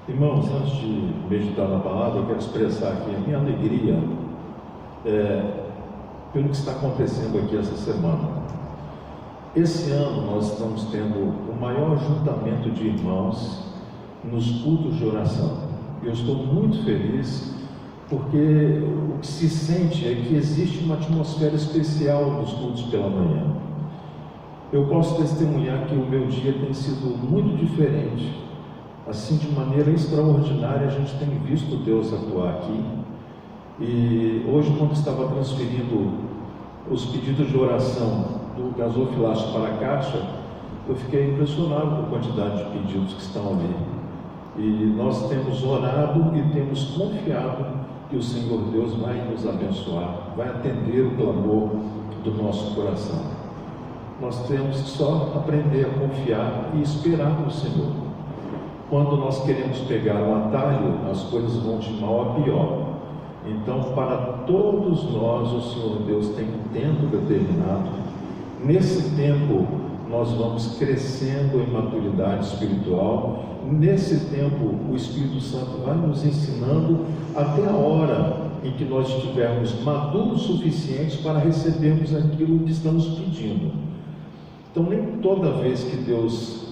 Irmãos, antes de meditar na palavra, eu quero expressar aqui a minha alegria pelo que está acontecendo aqui essa semana. Esse ano nós estamos tendo o maior juntamento de irmãos nos cultos de oração. Eu estou muito feliz porque o que se sente é que existe uma atmosfera especial nos cultos pela manhã. Eu posso testemunhar que o meu dia tem sido muito diferente. Assim, de maneira extraordinária, a gente tem visto Deus atuar aqui. E hoje, quando estava transferindo os pedidos de oração do gasofilaço para a caixa, eu fiquei impressionado com a quantidade de pedidos que estão ali. E nós temos orado e temos confiado que o Senhor Deus vai nos abençoar, vai atender o clamor do nosso coração. Nós temos que só aprender a confiar e esperar no Senhor. Quando nós queremos pegar um atalho, as coisas vão de mal a pior. Então, para todos nós, o Senhor Deus tem um tempo determinado. Nesse tempo, nós vamos crescendo em maturidade espiritual. Nesse tempo, o Espírito Santo vai nos ensinando até a hora em que nós estivermos maduros suficientes para recebermos aquilo que estamos pedindo. Então, nem toda vez que Deus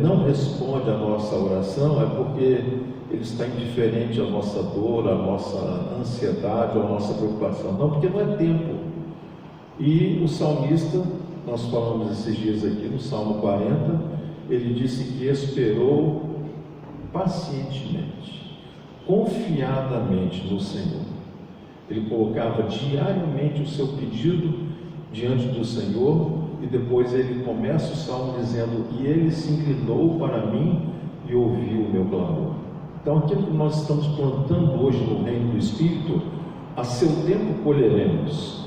não responde a nossa oração é porque Ele está indiferente à nossa dor, à nossa ansiedade, à nossa preocupação. Não, porque não é tempo. E o salmista, nós falamos esses dias aqui no Salmo 40, ele disse que esperou pacientemente, confiadamente no Senhor. Ele colocava diariamente o seu pedido diante do Senhor. E depois ele começa o salmo dizendo: e ele se inclinou para mim e ouviu o meu clamor. Então, aquilo que nós estamos plantando hoje no reino do Espírito, a seu tempo colheremos.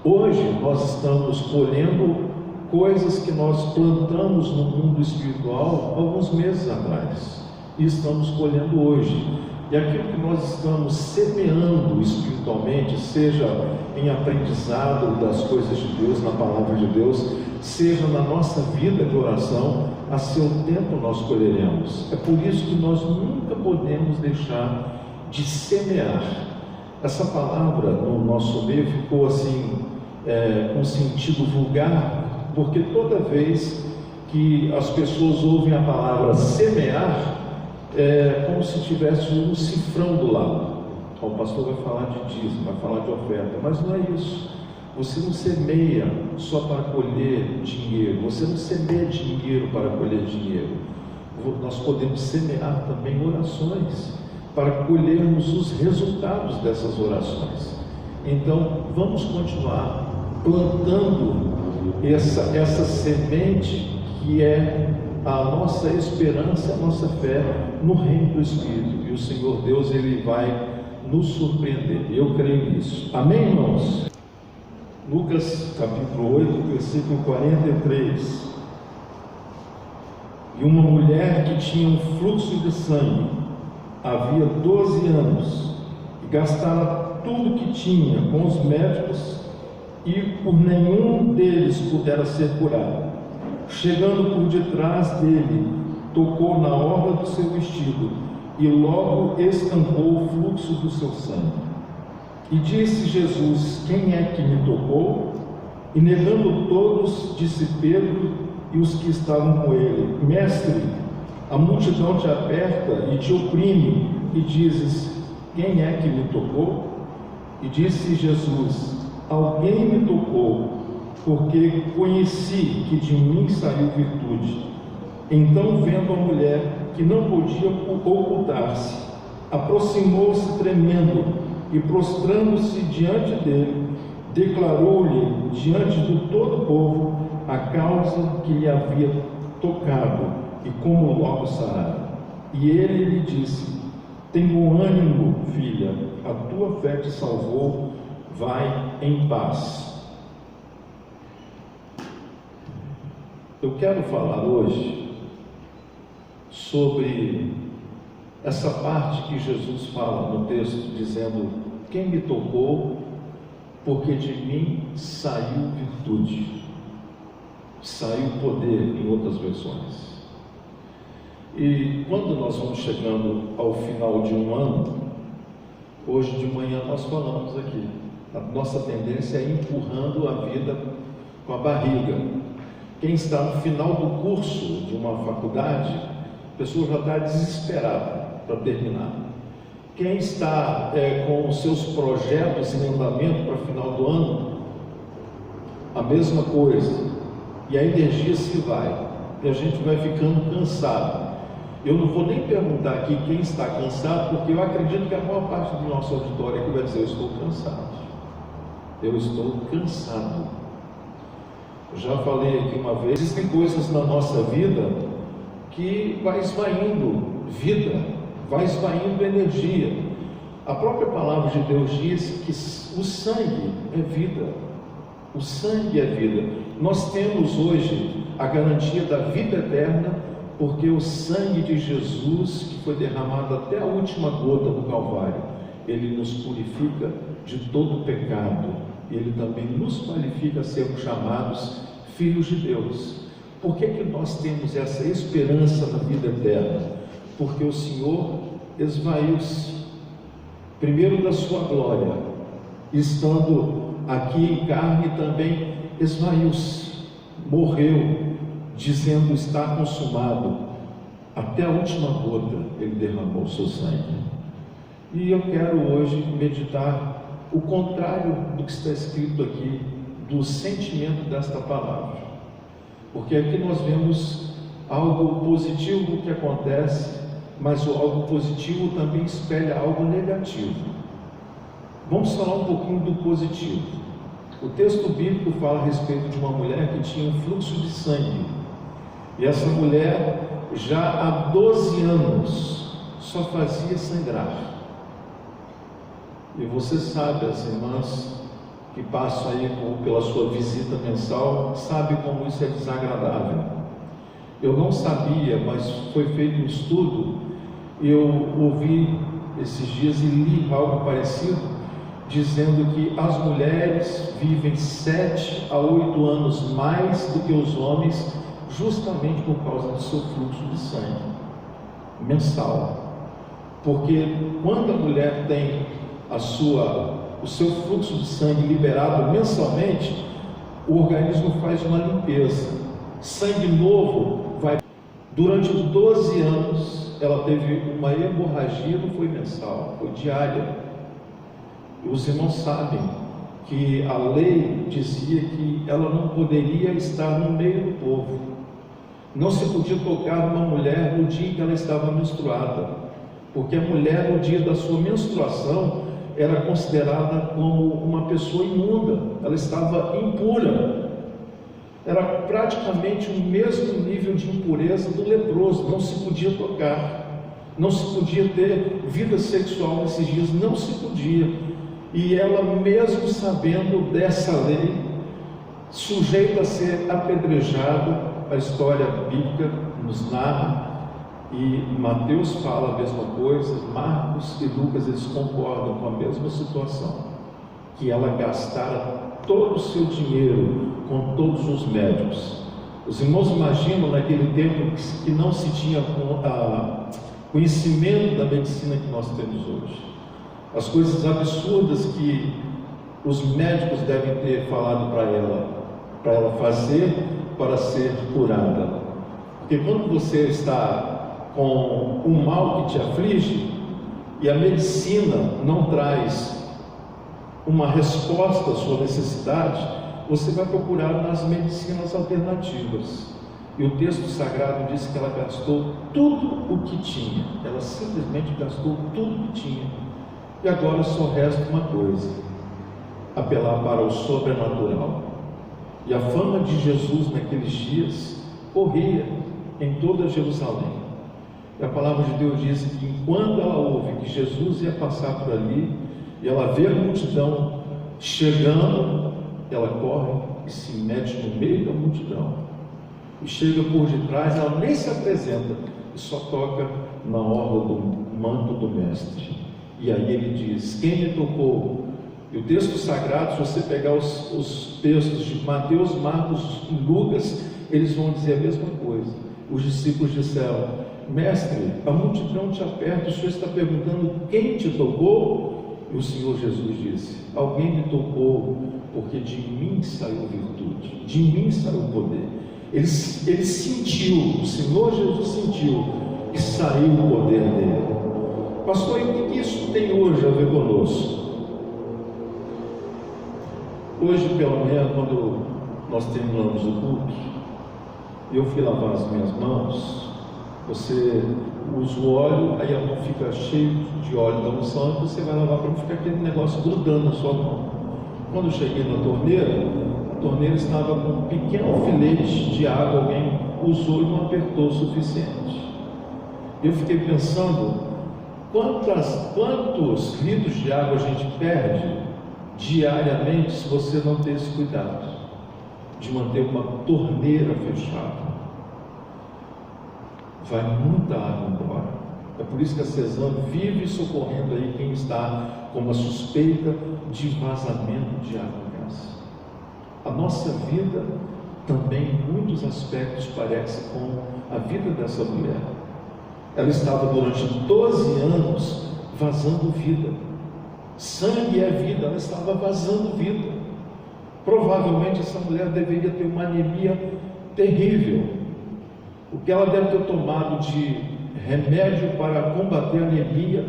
Hoje nós estamos colhendo coisas que nós plantamos no mundo espiritual alguns meses atrás, e estamos colhendo hoje. E aquilo que nós estamos semeando espiritualmente, seja em aprendizado das coisas de Deus, na palavra de Deus, seja na nossa vida de oração, a seu tempo nós colheremos. É por isso que nós nunca podemos deixar de semear. Essa palavra no nosso meio ficou assim, com sentido vulgar, porque toda vez que as pessoas ouvem a palavra semear, é como se tivesse um cifrão do lado. O pastor vai falar de dízimo, vai falar de oferta, mas não é isso. Você não semeia só para colher dinheiro, você não semeia dinheiro para colher dinheiro. Nós podemos semear também orações para colhermos os resultados dessas orações. Então, vamos continuar plantando essa semente que é a nossa esperança, a nossa fé no reino do Espírito. E o Senhor Deus, Ele vai nos surpreender. Eu creio nisso. Amém, irmãos? Lucas capítulo 8, versículo 43. E uma mulher que tinha um fluxo de sangue, havia 12 anos, e gastara tudo que tinha com os médicos, e por nenhum deles pudera ser curado. Chegando por detrás dele, tocou na orla do seu vestido, e logo estancou o fluxo do seu sangue. E disse Jesus: quem é que me tocou? E negando todos, disse Pedro e os que estavam com ele: Mestre, a multidão te aperta e te oprime, e dizes: quem é que me tocou? E disse Jesus: alguém me tocou, porque conheci que de mim saiu virtude. Então, vendo a mulher que não podia ocultar-se, aproximou-se tremendo e, prostrando-se diante dele, declarou-lhe diante de todo o povo a causa que lhe havia tocado e como logo sarara. E ele lhe disse: tem bom ânimo, filha, a tua fé te salvou, vai em paz. Eu quero falar hoje sobre essa parte que Jesus fala no texto, dizendo: quem me tocou, porque de mim saiu virtude, saiu poder, em outras versões. E quando nós vamos chegando ao final de um ano, hoje de manhã nós falamos aqui, a nossa tendência é empurrando a vida com a barriga. Quem está no final do curso de uma faculdade, a pessoa já está desesperada para terminar. Quem está com os seus projetos em andamento para o final do ano, a mesma coisa. E a energia se vai, e a gente vai ficando cansado. Eu não vou nem perguntar aqui quem está cansado, porque eu acredito que a maior parte do nosso auditório aqui vai dizer: eu estou cansado. Eu estou cansado. Eu já falei aqui uma vez, existem coisas na nossa vida que vai esvaindo vida, vai esvaindo energia. A própria palavra de Deus diz que o sangue é vida. O sangue é vida. Nós temos hoje a garantia da vida eterna, porque o sangue de Jesus, que foi derramado até a última gota do Calvário, ele nos purifica de todo pecado. Ele também nos qualifica a sermos chamados filhos de Deus. Por que nós temos essa esperança na vida eterna? Porque o Senhor esvaiu-se, primeiro da sua glória, estando aqui em carne também esvaiu-se, morreu, dizendo: está consumado. Até a última gota ele derramou o seu sangue. E eu quero hoje meditar o contrário do que está escrito aqui, do sentimento desta palavra, porque aqui nós vemos algo positivo que acontece, mas o algo positivo também espelha algo negativo. Vamos falar um pouquinho do positivo. O texto bíblico fala a respeito de uma mulher que tinha um fluxo de sangue, e essa mulher já há 12 anos só fazia sangrar. E você sabe, as irmãs que passam aí pela sua visita mensal, sabe como isso é desagradável. Eu não sabia, mas foi feito um estudo, e eu ouvi esses dias e li algo parecido, dizendo que as mulheres vivem 7 a 8 anos mais do que os homens, justamente por causa do seu fluxo de sangue mensal. Porque quando a mulher tem o seu fluxo de sangue liberado mensalmente, o organismo faz uma limpeza, sangue novo vai. Durante os 12 anos ela teve uma hemorragia, não foi mensal, foi diária. E os irmãos sabem que a lei dizia que ela não poderia estar no meio do povo, não se podia tocar numa mulher no dia em que ela estava menstruada, porque a mulher no dia da sua menstruação era considerada como uma pessoa imunda, ela estava impura, era praticamente o mesmo nível de impureza do leproso, não se podia tocar, não se podia ter vida sexual nesses dias, não se podia. E ela, mesmo sabendo dessa lei, sujeita a ser apedrejada, a história bíblica nos narra, e Mateus fala a mesma coisa, Marcos e Lucas, eles concordam com a mesma situação, que ela gastara todo o seu dinheiro com todos os médicos. Os irmãos imaginam naquele tempo que não se tinha conhecimento da medicina que nós temos hoje, as coisas absurdas que os médicos devem ter falado para ela fazer para ser curada. Porque quando você está com um mal que te aflige e a medicina não traz uma resposta à sua necessidade, você vai procurar nas medicinas alternativas. E o texto sagrado diz que ela gastou tudo o que tinha, ela simplesmente gastou tudo o que tinha. E agora só resta uma coisa: apelar para o sobrenatural. E a fama de Jesus naqueles dias corria em toda Jerusalém. E a palavra de Deus diz que enquanto ela ouve que Jesus ia passar por ali, e ela vê a multidão chegando, ela corre e se mete no meio da multidão, e chega por detrás, ela nem se apresenta, e só toca na orla do manto do mestre. E aí ele diz: quem me tocou? E o texto sagrado, se você pegar os textos de Mateus, Marcos e Lucas, eles vão dizer a mesma coisa. Os discípulos disseram: mestre, a multidão te aperta, o Senhor está perguntando quem te tocou? E o Senhor Jesus disse: alguém me tocou, porque de mim saiu virtude, de mim saiu poder. Ele sentiu, o Senhor Jesus sentiu que saiu o poder dele. Pastor, e o que isso tem hoje a ver conosco? Hoje, pela manhã, quando nós terminamos o culto, eu fui lavar as minhas mãos. Você usa o óleo, aí a mão fica cheia de óleo da unção, e você vai lavar para não ficar aquele negócio grudando na sua mão. Quando eu cheguei na torneira, a torneira estava com um pequeno filete de água, alguém usou e não apertou o suficiente. Eu fiquei pensando, quantos litros de água a gente perde diariamente se você não ter esse cuidado de manter uma torneira fechada? Vai muita água embora. É por isso que a CESAM vive socorrendo aí quem está com uma suspeita de vazamento de água em casa. A nossa vida também, em muitos aspectos, parece com a vida dessa mulher. Ela estava durante 12 anos vazando vida. Sangue é vida, ela estava vazando vida. Provavelmente essa mulher deveria ter uma anemia terrível. O que ela deve ter tomado de remédio para combater a anemia,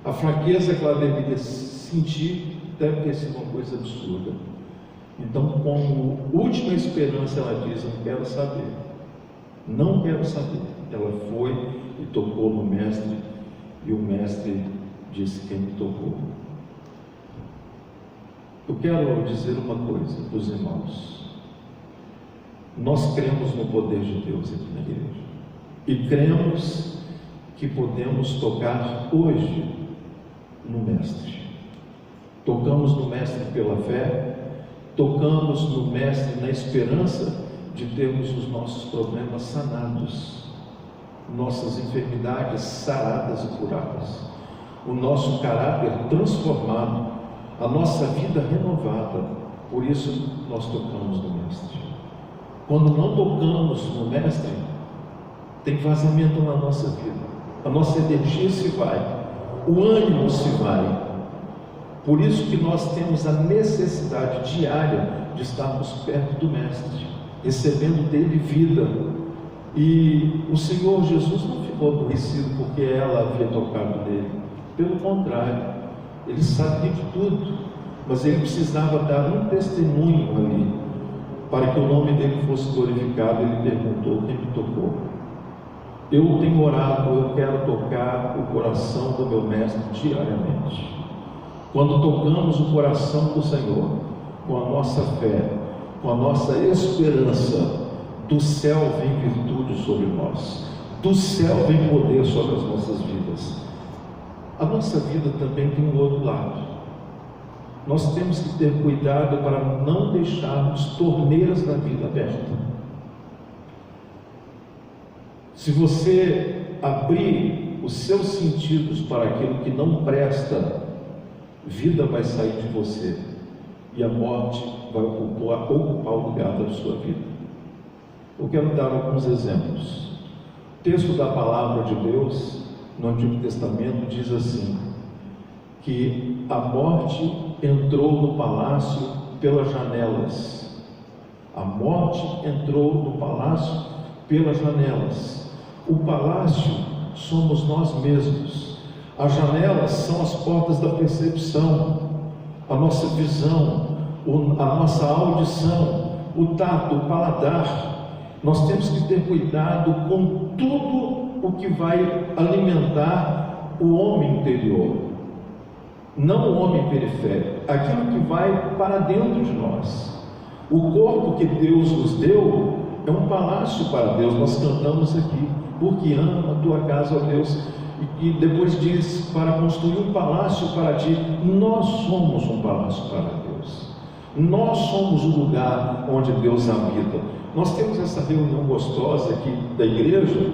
a fraqueza que ela deveria sentir, deve ter sido uma coisa absurda. Então, como última esperança, ela diz: não quero saber, não quero saber. Ela foi e tocou no mestre, e o mestre disse: quem me tocou? Eu quero dizer uma coisa para os irmãos. Nós cremos no poder de Deus aqui na igreja, e cremos que podemos tocar hoje no mestre. Tocamos no mestre pela fé, tocamos no mestre na esperança de termos os nossos problemas sanados, nossas enfermidades saradas e curadas, o nosso caráter transformado, a nossa vida renovada. Por isso nós tocamos no mestre. Quando não tocamos no mestre, tem vazamento na nossa vida, a nossa energia se vai, o ânimo se vai. Por isso que nós temos a necessidade diária de estarmos perto do mestre, recebendo dele vida. E o Senhor Jesus não ficou aborrecido porque ela havia tocado nele. Pelo contrário, ele sabia de tudo, mas ele precisava dar um testemunho ali, para que o nome dele fosse glorificado. Ele perguntou: quem me tocou? Eu tenho orado, eu quero tocar o coração do meu mestre diariamente. Quando tocamos o coração do Senhor, com a nossa fé, com a nossa esperança, do céu vem virtude sobre nós, do céu vem poder sobre as nossas vidas. A nossa vida também tem um outro lado. Nós temos que ter cuidado para não deixarmos torneiras da vida abertas. Se você abrir os seus sentidos para aquilo que não presta, vida vai sair de você e a morte vai ocupar o lugar da sua vida. Eu quero dar alguns exemplos. O texto da palavra de Deus no Antigo Testamento diz assim, que a morte entrou no palácio pelas janelas. A morte entrou no palácio pelas janelas. O palácio somos nós mesmos. As janelas são as portas da percepção, a nossa visão, a nossa audição, o tato, o paladar. Nós temos que ter cuidado com tudo o que vai alimentar o homem interior, não o homem periférico, aquilo que vai para dentro de nós. O corpo que Deus nos deu é um palácio para Deus. Nós cantamos aqui: porque ama a tua casa, ó Deus. E depois diz: para construir um palácio para ti. Nós somos um palácio para Deus. Nós somos o lugar onde Deus habita. Nós temos essa reunião gostosa aqui da igreja,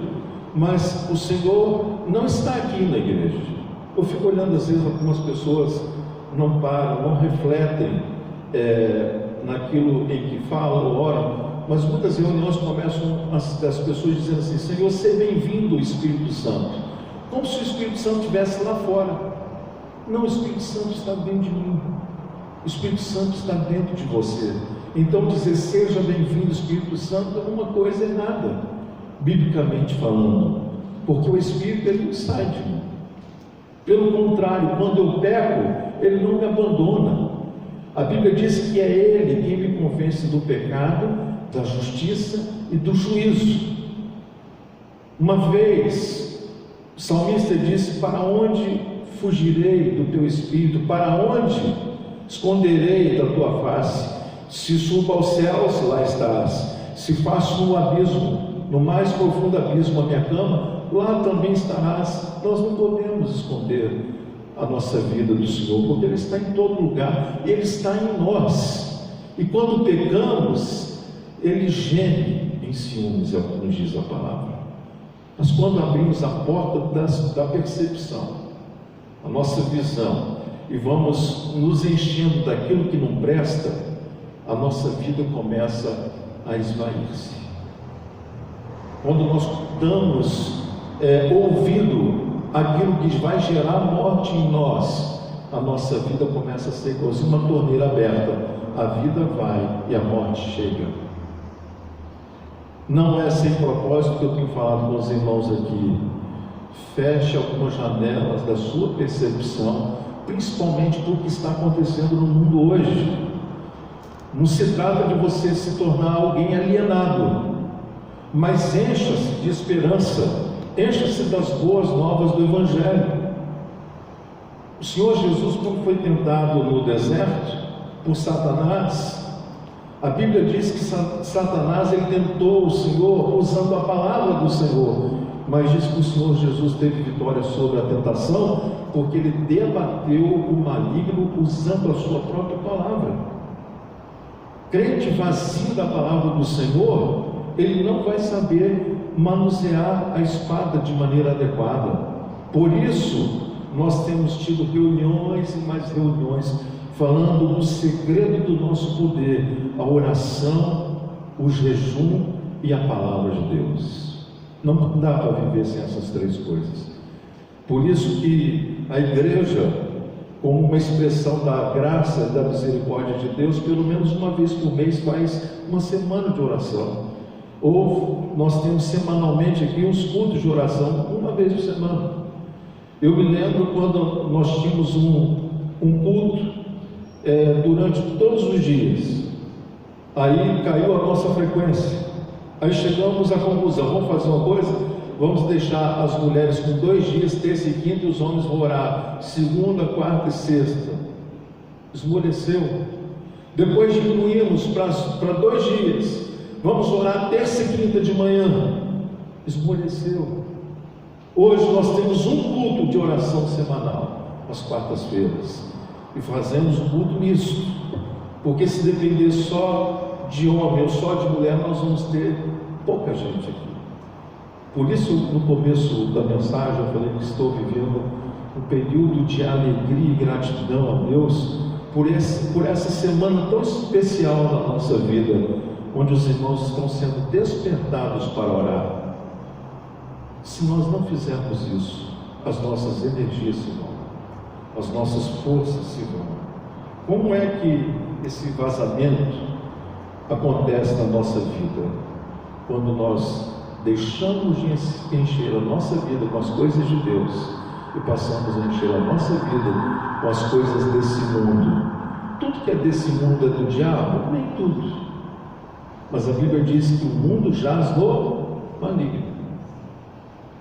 mas o Senhor não está aqui na igreja. Eu fico olhando, às vezes, algumas pessoas não param, não refletem naquilo em que falam, oram, mas muitas reuniões começam as pessoas dizendo assim: Senhor, seja bem-vindo o Espírito Santo, como se o Espírito Santo estivesse lá fora. Não, o Espírito Santo está dentro de mim, o Espírito Santo está dentro de você. Então dizer seja bem-vindo Espírito Santo é uma coisa errada, biblicamente falando, porque o Espírito ele não sai de mim. Pelo contrário, quando eu peco, ele não me abandona. A Bíblia diz que é Ele quem me convence do pecado, da justiça e do juízo. Uma vez, o salmista disse: para onde fugirei do teu Espírito? Para onde esconderei da tua face? Se subo aos céus, lá estás. Se faço no abismo, no mais profundo abismo, a minha cama, lá também estarás. Nós não podemos esconder a nossa vida do Senhor, porque Ele está em todo lugar, Ele está em nós. E quando pecamos, Ele geme em ciúmes, é o que nos diz a palavra. Mas quando abrimos a porta da percepção, a nossa visão, e vamos nos enchendo daquilo que não presta, a nossa vida começa a esvair-se. Quando nós damos ouvido aquilo que vai gerar morte em nós, a nossa vida começa a ser como uma torneira aberta. A vida vai e a morte chega. Não é sem propósito que eu tenho falado com os irmãos aqui. Feche algumas janelas da sua percepção, principalmente do que está acontecendo no mundo hoje. Não se trata de você se tornar alguém alienado, mas encha-se de esperança, encha-se das boas novas do Evangelho. O Senhor Jesus, quando foi tentado no deserto por Satanás, a Bíblia diz que Satanás ele tentou o Senhor usando a palavra do Senhor, mas diz que o Senhor Jesus teve vitória sobre a tentação, porque ele debateu o maligno usando a sua própria palavra. Crente vazio da palavra do Senhor, ele não vai saber manusear a espada de maneira adequada. Por isso, nós temos tido reuniões e mais reuniões falando do segredo do nosso poder: a oração, o jejum e a palavra de Deus. Não dá para viver sem essas três coisas. Por isso que a igreja, como uma expressão da graça e da misericórdia de Deus, pelo menos uma vez por mês faz uma semana de oração. Ou nós temos semanalmente aqui uns cultos de oração, uma vez por semana. Eu me lembro quando nós tínhamos um culto durante todos os dias. Aí caiu a nossa frequência. Aí chegamos à conclusão: vamos fazer uma coisa? Vamos deixar as mulheres com 2 dias, terça e quinta, e os homens vão orar segunda, quarta e sexta. Esmoreceu. Depois diminuímos para 2 dias. Vamos orar terça e quinta de manhã. Esmoreceu. Hoje nós temos um culto de oração semanal, às quartas-feiras, e fazemos um culto misto, porque se depender só de homem ou só de mulher, nós vamos ter pouca gente aqui. Por isso, no começo da mensagem, eu falei que estou vivendo um período de alegria e gratidão a Deus por essa semana tão especial na nossa vida, onde os irmãos estão sendo despertados para orar. Se nós não fizermos isso, as nossas energias se vão, as nossas forças se vão. Como é que esse vazamento acontece na nossa vida? Quando nós deixamos de encher a nossa vida com as coisas de Deus e passamos a encher a nossa vida com as coisas desse mundo. Tudo que é desse mundo é do diabo? Nem tudo. Mas a Bíblia diz que o mundo jaz no maligno.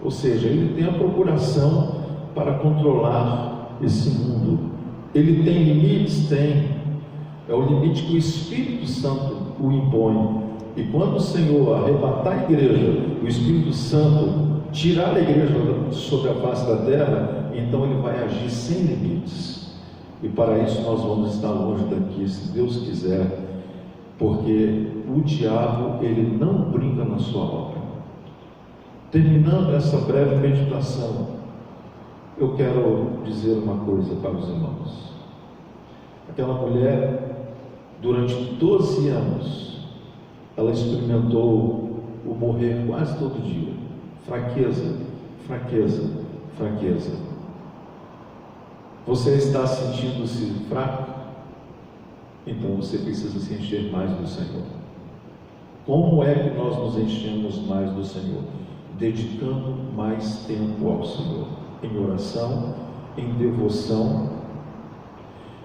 Ou seja, ele tem a procuração para controlar esse mundo. Ele tem limites? Tem. É o limite que o Espírito Santo o impõe. E quando o Senhor arrebatar a igreja, o Espírito Santo tirar a igreja sobre a face da terra, então ele vai agir sem limites. E para isso nós vamos estar longe daqui, se Deus quiser, porque o diabo ele não brinca na sua obra. Terminando essa breve meditação, eu quero dizer uma coisa para os irmãos. Aquela mulher, durante 12 anos, ela experimentou o morrer quase todo dia. Fraqueza, fraqueza, fraqueza. Você está sentindo-se fraco? Então você precisa se encher mais do Senhor. Como é que nós nos enchemos mais do Senhor? Dedicando mais tempo ao Senhor, em oração, em devoção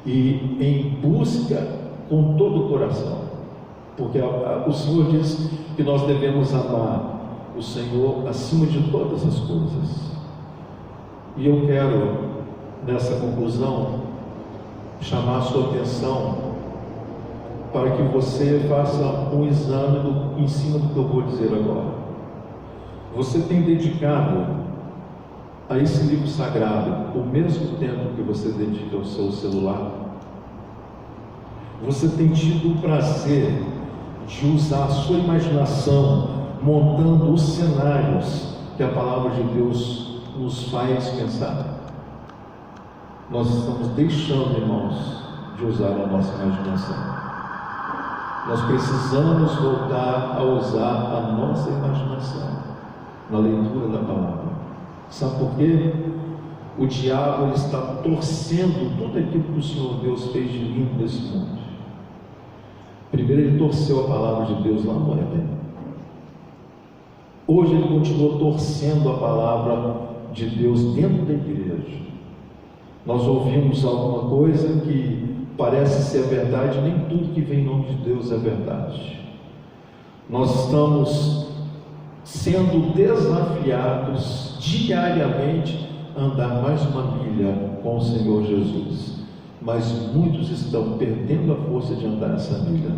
e em busca com todo o coração, porque o Senhor diz que nós devemos amar o Senhor acima de todas as coisas. E eu quero, nessa conclusão, chamar a sua atenção para que você faça um exame em cima do que eu vou dizer agora. Você tem dedicado a esse livro sagrado o mesmo tempo que você dedica ao seu celular? Você tem tido o prazer de usar a sua imaginação montando os cenários que a palavra de Deus nos faz pensar? Nós estamos deixando, irmãos, de usar a nossa imaginação. Nós precisamos voltar a usar a nossa imaginação na leitura da palavra. Sabe por quê? O diabo ele está torcendo tudo aquilo que o Senhor Deus fez de lindo nesse mundo. Primeiro ele torceu a palavra de Deus lá no Éden. Hoje ele continua torcendo a palavra de Deus dentro da igreja. Nós ouvimos alguma coisa que parece ser verdade, nem tudo que vem em nome de Deus é verdade. Nós estamos sendo desafiados diariamente a andar mais uma milha com o Senhor Jesus, mas muitos estão perdendo a força de andar essa milha.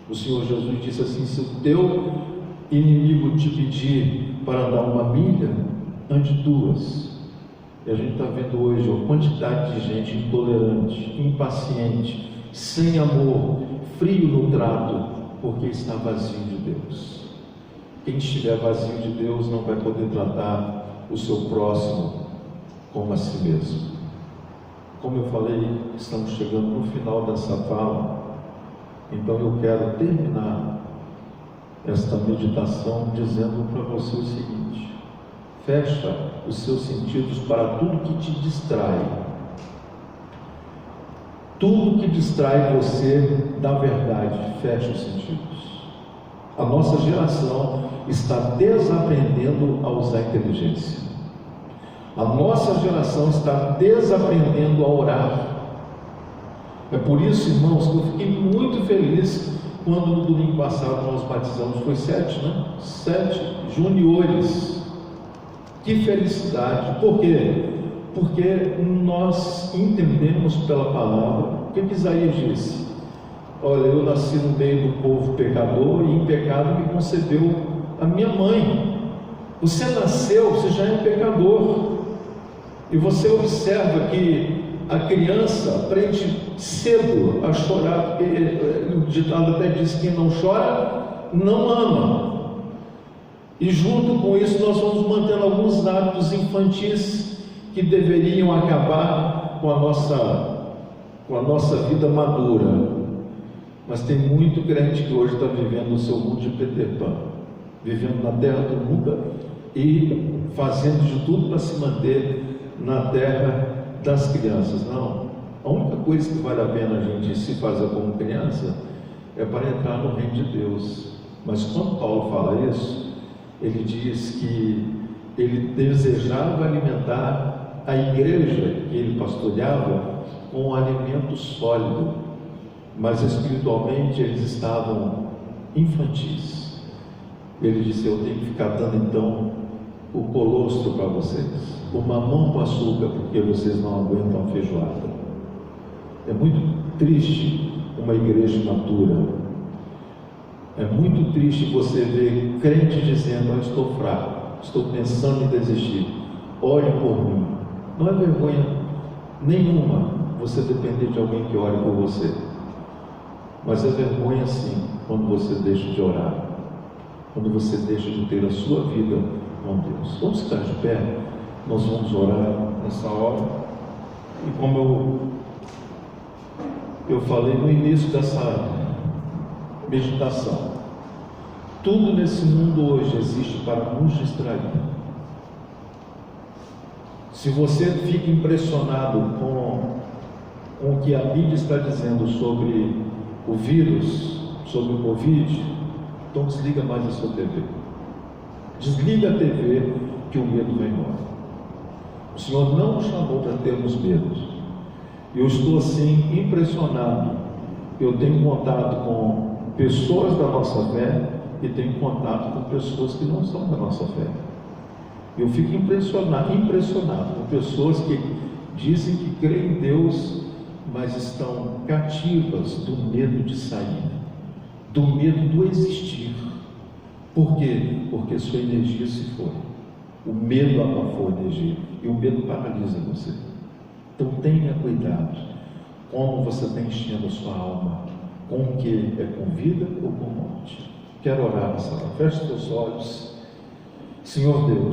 O Senhor Jesus disse assim: se o teu inimigo te pedir para andar uma milha, ande duas. E a gente está vendo hoje a quantidade de gente intolerante, impaciente, sem amor, frio no trato, porque está vazio de Deus. Quem estiver vazio de Deus não vai poder tratar o seu próximo como a si mesmo. Como eu falei, estamos chegando no final dessa fala, então eu quero terminar esta meditação dizendo para você o seguinte: fecha os seus sentidos para tudo que te distrai. Tudo que distrai você da verdade, fecha os sentidos. A nossa geração está desaprendendo a usar a inteligência. A nossa geração está desaprendendo a orar. É por isso, irmãos, que eu fiquei muito feliz quando no domingo passado nós batizamos, foi 7, né? 7 juniores. Que felicidade! Por quê? Porque nós entendemos pela palavra o que Isaías disse: olha, eu nasci no meio do povo pecador e em pecado me concebeu a minha mãe. Você nasceu, você já é um pecador. E você observa que a criança aprende cedo a chorar, porque o ditado até diz que quem não chora não ama. E junto com isso nós vamos mantendo alguns hábitos infantis que deveriam acabar com a nossa vida madura. Mas tem muito crente que hoje está vivendo o seu mundo de Peter Pan, vivendo na terra do nunca e fazendo de tudo para se manter na terra das crianças. Não, a única coisa que vale a pena a gente se fazer como criança é para entrar no reino de Deus. Mas quando Paulo fala isso, ele diz que ele desejava alimentar a igreja que ele pastoreava com um alimento sólido, mas espiritualmente eles estavam infantis. Ele disse: eu tenho que ficar dando então o colostro para vocês, o mamão com açúcar, porque vocês não aguentam a feijoada. É muito triste uma igreja imatura. É muito triste você ver crente dizendo: eu estou fraco, estou pensando em desistir, ore por mim. Não é vergonha nenhuma você depender de alguém que ore por você, mas é vergonha sim quando você deixa de orar, quando você deixa de ter a sua vida com Deus. Vamos ficar de pé, nós vamos orar nessa hora. E como eu falei no início dessa meditação, Tudo nesse mundo hoje existe para nos distrair. Se você fica impressionado com o que a Bíblia está dizendo sobre o vírus, sobre o Covid, então desliga mais a sua TV. Desliga a TV, que o medo vai embora. O Senhor não nos chamou para termos medo. Eu estou assim impressionado. Eu tenho contato com pessoas da nossa fé e tenho contato com pessoas que não são da nossa fé. Eu fico impressionado com pessoas que dizem que creem em Deus, mas estão cativas do medo de sair, do medo do existir. Por quê? Porque sua energia se foi. O medo abafou a energia e o medo paralisa você. Então tenha cuidado como você está enchendo a sua alma, com o que é com vida ou com morte. Quero orar nessa hora. Feche seus olhos. Senhor Deus,